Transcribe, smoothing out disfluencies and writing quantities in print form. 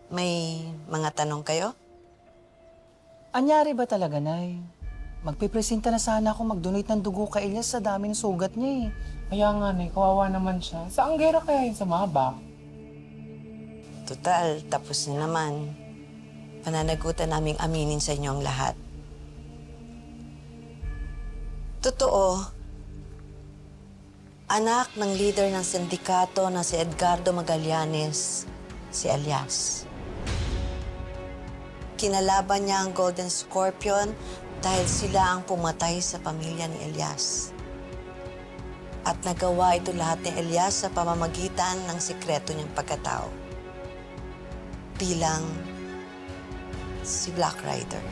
May mga tanong kayo? Anyari ba talaga, Nay? Magpipresenta na sana ako mag-donate ng dugo kay Elias sa dami ng sugat niya eh. Kaya nga, Nay, kawawa naman siya. Sa Anggera kaya yun sa Maba? Total, tapos na naman. Pananagutan naming aminin sa inyo ang lahat. Totoo, anak ng leader ng sindikato na si Edgardo Magallanes, si Elias. Kinalaban niya ang Golden Scorpion dahil sila ang pumatay sa pamilya ni Elias. At nagawa ito lahat ni Elias sa pamamagitan ng sikreto niyang pagkatao. Bilang si Black Rider.